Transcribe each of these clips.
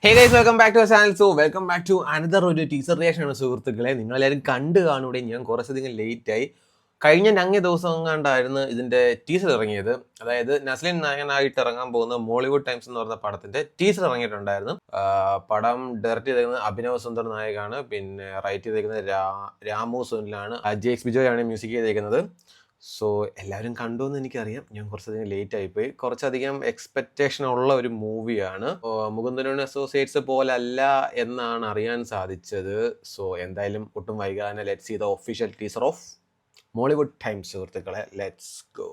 Hey guys, welcome back to channel. So welcome back to another ഒരു teaser reaction ആണ് സുഹൃത്തുക്കളെ. നിങ്ങളെല്ലാവരും കണ്ടു കാണൂടെ? ഞാൻ കുറച്ചധികം ലേറ്റായി. കഴിഞ്ഞ ദിവസം കണ്ടായിരുന്നു ഇതിന്റെ ടീസർ ഇറങ്ങിയത്. അതായത് നസ്ലിൻ നായകനായിട്ട് ഇറങ്ങാൻ പോകുന്ന മോളിവുഡ് ടൈംസ് എന്ന് പറഞ്ഞ പടത്തിന്റെ ടീസർ ഇറങ്ങിയിട്ടുണ്ടായിരുന്നു. പടം ഡയറക്റ്റ് ചെയ്തേക്കുന്നത് അഭിനവ് സുന്ദർ നായകാണ്. പിന്നെ റൈറ്റ് ചെയ്തേക്കുന്നത് രാമു സുനിലാണ്. ജെക്സ് ബിജോയ് ആണ് മ്യൂസിക് ചെയ്തേക്കുന്നത്. സോ എല്ലാവരും കണ്ടു എന്ന് എനിക്കറിയാം. ഞാൻ കുറച്ചധികം ലേറ്റ് ആയിപ്പോയി. കുറച്ചധികം എക്സ്പെക്റ്റേഷൻ ഉള്ള ഒരു മൂവിയാണ്. മുകുന്ദൻ അസോസിയേറ്റ്സ് പോലല്ല എന്നാണ് അറിയാൻ സാധിച്ചത്. സോ എന്തായാലും ഒട്ടും വൈകാതെ let's see the official teaser of Mollywood Times സുഹൃത്തുക്കളെ. Let's go.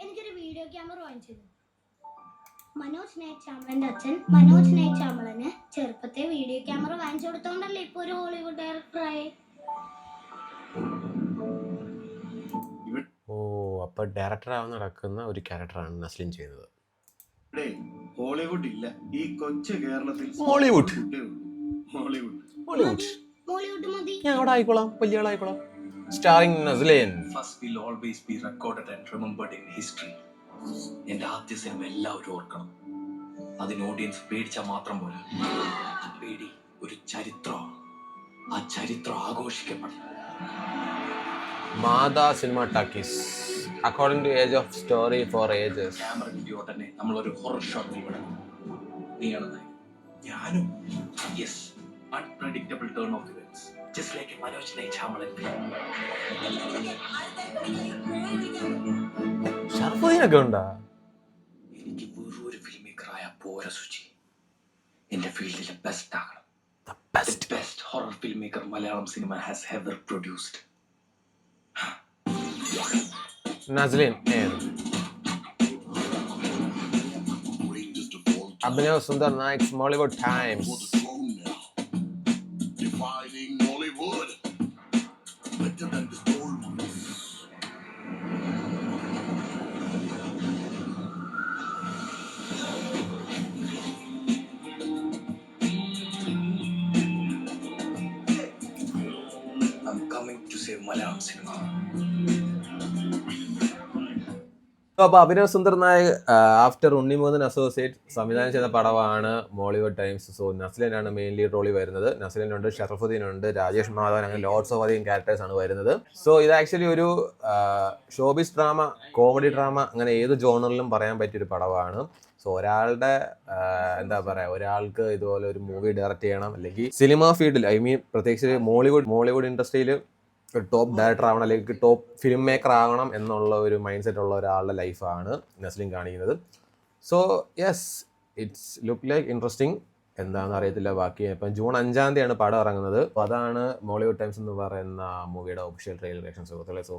എനിക്കൊരു വീഡിയോ ക്യാമറ വാങ്ങിച്ചു. മനോജ് നായക് ചാമളന്റെ അച്ഛൻ മനോജ് നായക് ചാമളന് ചെറുപ്പത്തെ വീഡിയോ ക്യാമറ വാങ്ങിച്ചു കൊടുത്തോണ്ടല്ലേ ഇപ്പൊ ഒരു ഹോളിവുഡ് ഡയറക്ടറായി. അപ്പൊ ഡയറക്ടർ ആവാൻ നടക്കുന്ന ഒരു ക്യാരക്ടറാണ് നസ്ലിൻ ചെയ്യുന്നത്. ഹോളിവുഡ് ഇല്ല, ഈ കൊച്ചു കേരളത്തിൽ മോളിവുഡ് മോളിവുഡ് മതി. ഞാൻ അവിടെ ആയിക്കോളാം, വലിയ ആളായിക്കോളാം. Starring Naslen. First will always be recorded and remembered in history. എന്റെ ആദ്യ സിനിമ എല്ലാവരും ഓർക്കണം. അതിന് ഓഡിയൻസ് പേടിച്ചാൽ മാത്രം പോരാ, പേടി ഒരു ചരിത്രമാണ്. ആ ചരിത്രം ആഘോഷിക്കപ്പെടണം. മാതാ cinema talkies according to age of story for ages. Camera കിട്ടിയോ തന്നെ നമ്മൾ ഒരു ഹൊറർ ഷോട്ട് വിടണം. നീയാണ് ഞാനും. Yes, unpredictable turn of events, just like a Manoj Naik Chamalan. ഷർഫുദ്ദീനൊക്കെ ഉണ്ടാ? എനിക്ക് വേറൊരു ഫിലിം മേക്കറായ പോര സുചി. എന്റെ ഫീൽഡിലെ ബെസ്റ്റ് ആകണം. The best horror filmmaker Malayalam cinema has ever produced. Naslen Abhinav Sundar Naik Mollywood Times. I'm coming to save Malayalam cinema. അപ്പോൾ അഭിനവ് സുന്ദർ നായക് ആഫ്റ്റർ ഉണ്ണിമൂന്നൻ അസോസിയേറ്റ് സംവിധാനം ചെയ്ത പടമാണ് മോളിവുഡ് ടൈംസ്. സോ നസ്ലിനാണ് മെയിൻ ലീഡ് റോളിൽ വരുന്നത്. നസ്ലിനുണ്ട്, ഷറഫുദ്ദീൻ ഉണ്ട്, രാജേഷ് മാധവൻ, അങ്ങനെ ലോട്ട്സ് ഓഫ് അധികം ക്യാരക്ടേഴ്സ് ആണ് വരുന്നത്. സോ ഇത് ആക്ച്വലി ഒരു ഷോബിസ് ഡ്രാമ, കോമഡി ഡ്രാമ, അങ്ങനെ ഏത് ജോണറിലും പറയാൻ പറ്റിയൊരു പടമാണ്. സോ ഒരാളുടെ എന്താ പറയുക, ഒരാൾക്ക് ഇതുപോലെ ഒരു മൂവി ഡയറക്റ്റ് ചെയ്യണം, അല്ലെങ്കിൽ സിനിമ ഫീൽഡിൽ, ഐ മീൻ പ്രത്യേകിച്ച് മോളിവുഡ് ഇൻഡസ്ട്രിയിൽ ഒരു ടോപ്പ് ഡയറക്ടർ ആവണം, അല്ലെങ്കിൽ ടോപ്പ് ഫിലിം മേക്കർ ആവണം എന്നുള്ള ഒരു മൈൻഡ് സെറ്റ് ഉള്ള ഒരാളുടെ ലൈഫാണ് നസ്ലിൻ കാണിക്കുന്നത്. So yes, it's look like interesting. എന്താണെന്ന് അറിയത്തില്ല ബാക്കി. ഇപ്പം ജൂൺ 5 പടം ഇറങ്ങുന്നത്. അപ്പോൾ അതാണ് മോളിവുഡ് ടൈംസ് എന്ന് പറയുന്ന മൂവിയുടെ ഒഫീഷ്യൽ ട്രെയിലർ റിയാക്ഷൻ സുഹൃത്തുക്കളെ. സോ